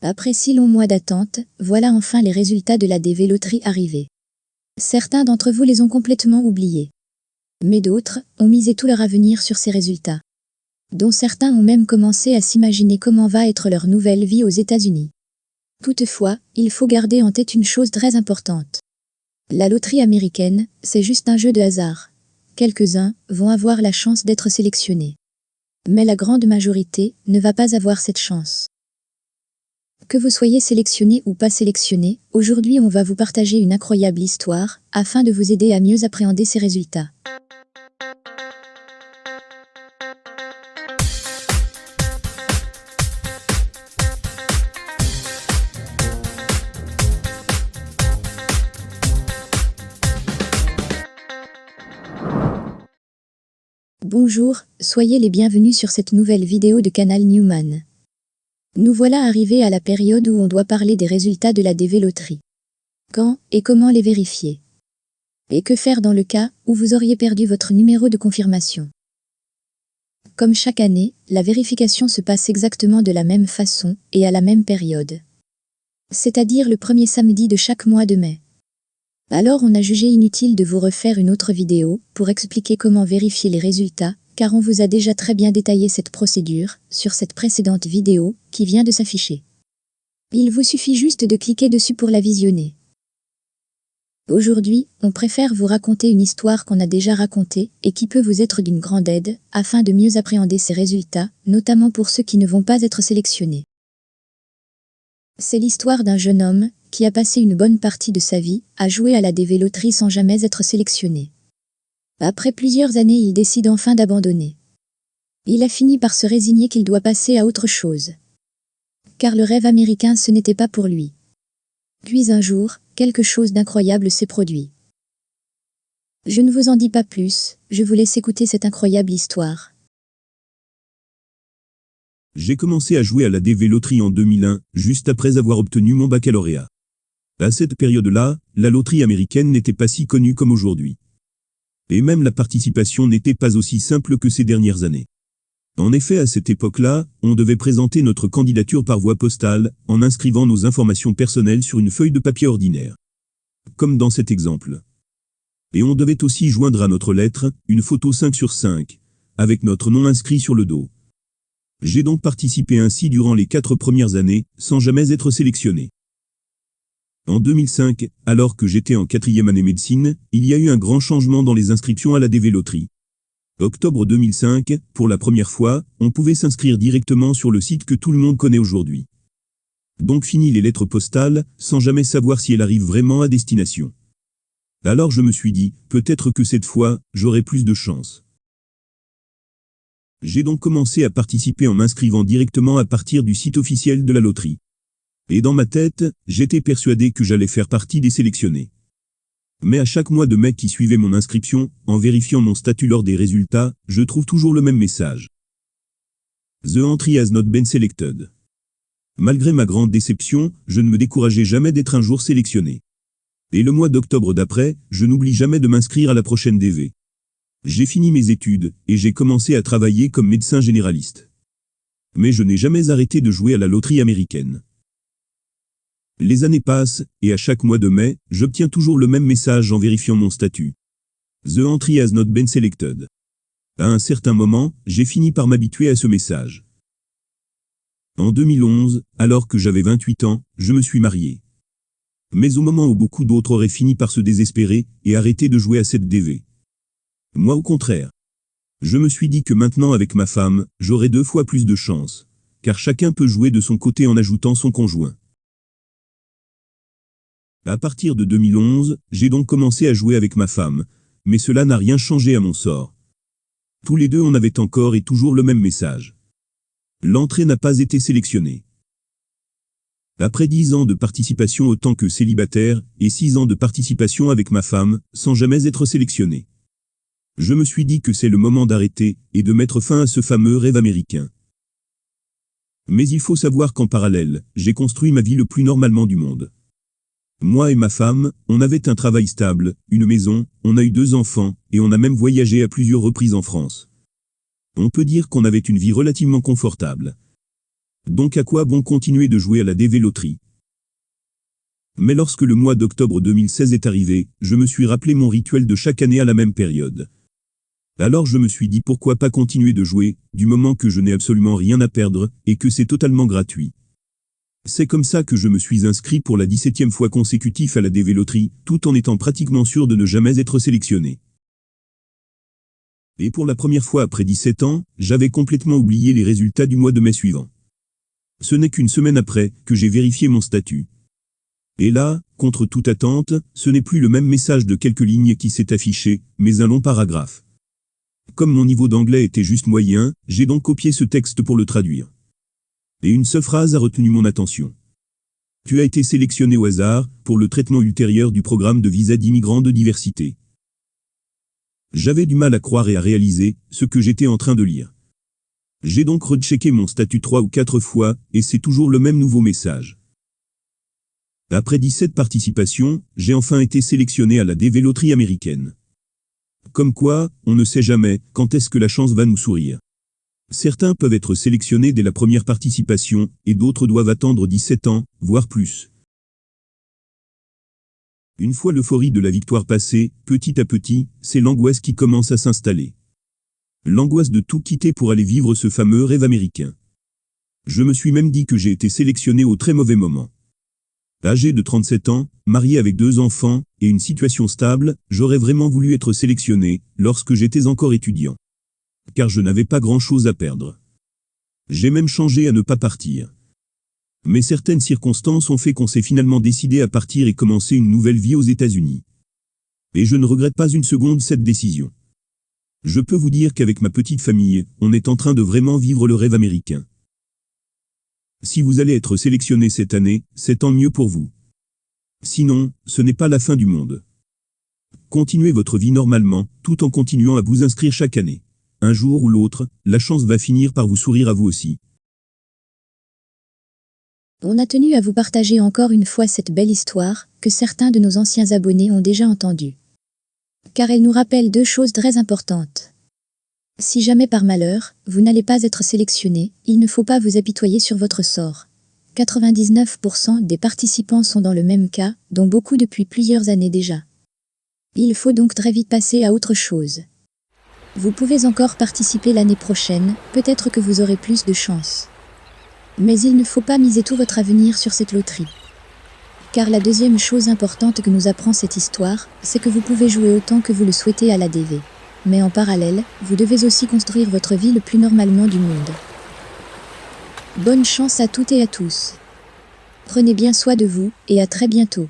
Après 6 longs mois d'attente, voilà enfin les résultats de la DV Loterie arrivés. Certains d'entre vous les ont complètement oubliés. Mais d'autres ont misé tout leur avenir sur ces résultats. Dont certains ont même commencé à s'imaginer comment va être leur nouvelle vie aux États-Unis. Toutefois, il faut garder en tête une chose très importante. La loterie américaine, c'est juste un jeu de hasard. Quelques-uns vont avoir la chance d'être sélectionnés. Mais la grande majorité ne va pas avoir cette chance. Que vous soyez sélectionné ou pas sélectionné, aujourd'hui on va vous partager une incroyable histoire, afin de vous aider à mieux appréhender ces résultats. Bonjour, soyez les bienvenus sur cette nouvelle vidéo de Canal Newman. Nous voilà arrivés à la période où on doit parler des résultats de la DV Loterie. Quand et comment les vérifier? Et que faire dans le cas où vous auriez perdu votre numéro de confirmation? Comme chaque année, la vérification se passe exactement de la même façon et à la même période. C'est-à-dire le premier samedi de chaque mois de mai. Alors on a jugé inutile de vous refaire une autre vidéo pour expliquer comment vérifier les résultats, car on vous a déjà très bien détaillé cette procédure sur cette précédente vidéo qui vient de s'afficher. Il vous suffit juste de cliquer dessus pour la visionner. Aujourd'hui, on préfère vous raconter une histoire qu'on a déjà racontée et qui peut vous être d'une grande aide, afin de mieux appréhender ces résultats, notamment pour ceux qui ne vont pas être sélectionnés. C'est l'histoire d'un jeune homme qui a passé une bonne partie de sa vie à jouer à la DV Loterie sans jamais être sélectionné. Après plusieurs années, il décide enfin d'abandonner. Il a fini par se résigner qu'il doit passer à autre chose. Car le rêve américain, ce n'était pas pour lui. Puis un jour, quelque chose d'incroyable s'est produit. Je ne vous en dis pas plus, je vous laisse écouter cette incroyable histoire. J'ai commencé à jouer à la DV Loterie en 2001, juste après avoir obtenu mon baccalauréat. À cette période-là, la loterie américaine n'était pas si connue comme aujourd'hui. Et même la participation n'était pas aussi simple que ces dernières années. En effet, à cette époque-là, on devait présenter notre candidature par voie postale, en inscrivant nos informations personnelles sur une feuille de papier ordinaire. Comme dans cet exemple. Et on devait aussi joindre à notre lettre, une photo 5/5, avec notre nom inscrit sur le dos. J'ai donc participé ainsi durant les 4 premières années, sans jamais être sélectionné. En 2005, alors que j'étais en 4e année médecine, il y a eu un grand changement dans les inscriptions à la DV Loterie. Octobre 2005, pour la première fois, on pouvait s'inscrire directement sur le site que tout le monde connaît aujourd'hui. Donc fini les lettres postales, sans jamais savoir si elles arrivent vraiment à destination. Alors je me suis dit, peut-être que cette fois, j'aurai plus de chance. J'ai donc commencé à participer en m'inscrivant directement à partir du site officiel de la loterie. Et dans ma tête, j'étais persuadé que j'allais faire partie des sélectionnés. Mais à chaque mois de mai qui suivait mon inscription, en vérifiant mon statut lors des résultats, je trouve toujours le même message. The entry has not been selected. Malgré ma grande déception, je ne me décourageais jamais d'être un jour sélectionné. Et le mois d'octobre d'après, je n'oublie jamais de m'inscrire à la prochaine DV. J'ai fini mes études, et j'ai commencé à travailler comme médecin généraliste. Mais je n'ai jamais arrêté de jouer à la loterie américaine. Les années passent, et à chaque mois de mai, j'obtiens toujours le même message en vérifiant mon statut. The entry has not been selected. À un certain moment, j'ai fini par m'habituer à ce message. En 2011, alors que j'avais 28 ans, je me suis marié. Mais au moment où beaucoup d'autres auraient fini par se désespérer et arrêter de jouer à cette DV. Moi au contraire. Je me suis dit que maintenant avec ma femme, j'aurais 2 fois plus de chance. Car chacun peut jouer de son côté en ajoutant son conjoint. À partir de 2011, j'ai donc commencé à jouer avec ma femme, mais cela n'a rien changé à mon sort. Tous les deux on avait encore et toujours le même message. L'entrée n'a pas été sélectionnée. Après 10 ans de participation en tant que célibataire, et 6 ans de participation avec ma femme, sans jamais être sélectionné. Je me suis dit que c'est le moment d'arrêter, et de mettre fin à ce fameux rêve américain. Mais il faut savoir qu'en parallèle, j'ai construit ma vie le plus normalement du monde. Moi et ma femme, on avait un travail stable, une maison, on a eu 2 enfants, et on a même voyagé à plusieurs reprises en France. On peut dire qu'on avait une vie relativement confortable. Donc à quoi bon continuer de jouer à la DV Loterie? Mais lorsque le mois d'octobre 2016 est arrivé, je me suis rappelé mon rituel de chaque année à la même période. Alors je me suis dit pourquoi pas continuer de jouer, du moment que je n'ai absolument rien à perdre, et que c'est totalement gratuit. C'est comme ça que je me suis inscrit pour la 17e fois consécutive à la DV Loterie, tout en étant pratiquement sûr de ne jamais être sélectionné. Et pour la première fois après 17 ans, j'avais complètement oublié les résultats du mois de mai suivant. Ce n'est qu'une semaine après que j'ai vérifié mon statut. Et là, contre toute attente, ce n'est plus le même message de quelques lignes qui s'est affiché, mais un long paragraphe. Comme mon niveau d'anglais était juste moyen, j'ai donc copié ce texte pour le traduire. Et une seule phrase a retenu mon attention. Tu as été sélectionné au hasard pour le traitement ultérieur du programme de visa d'immigrants de diversité. J'avais du mal à croire et à réaliser ce que j'étais en train de lire. J'ai donc rechecké mon statut 3 ou 4 fois, et c'est toujours le même nouveau message. Après 17 participations, j'ai enfin été sélectionné à la DV Loterie américaine. Comme quoi, on ne sait jamais quand est-ce que la chance va nous sourire. Certains peuvent être sélectionnés dès la première participation, et d'autres doivent attendre 17 ans, voire plus. Une fois l'euphorie de la victoire passée, petit à petit, c'est l'angoisse qui commence à s'installer. L'angoisse de tout quitter pour aller vivre ce fameux rêve américain. Je me suis même dit que j'ai été sélectionné au très mauvais moment. Âgé de 37 ans, marié avec 2 enfants, et une situation stable, j'aurais vraiment voulu être sélectionné, lorsque j'étais encore étudiant. Car je n'avais pas grand-chose à perdre. J'ai même changé à ne pas partir. Mais certaines circonstances ont fait qu'on s'est finalement décidé à partir et commencer une nouvelle vie aux États-Unis. Et je ne regrette pas une seconde cette décision. Je peux vous dire qu'avec ma petite famille, on est en train de vraiment vivre le rêve américain. Si vous allez être sélectionné cette année, c'est tant mieux pour vous. Sinon, ce n'est pas la fin du monde. Continuez votre vie normalement, tout en continuant à vous inscrire chaque année. Un jour ou l'autre, la chance va finir par vous sourire à vous aussi. On a tenu à vous partager encore une fois cette belle histoire que certains de nos anciens abonnés ont déjà entendue. Car elle nous rappelle 2 choses très importantes. Si jamais par malheur, vous n'allez pas être sélectionné, il ne faut pas vous apitoyer sur votre sort. 99% des participants sont dans le même cas, dont beaucoup depuis plusieurs années déjà. Il faut donc très vite passer à autre chose. Vous pouvez encore participer l'année prochaine, peut-être que vous aurez plus de chance. Mais il ne faut pas miser tout votre avenir sur cette loterie. Car la deuxième chose importante que nous apprend cette histoire, c'est que vous pouvez jouer autant que vous le souhaitez à la DV. Mais en parallèle, vous devez aussi construire votre vie le plus normalement du monde. Bonne chance à toutes et à tous. Prenez bien soin de vous, et à très bientôt.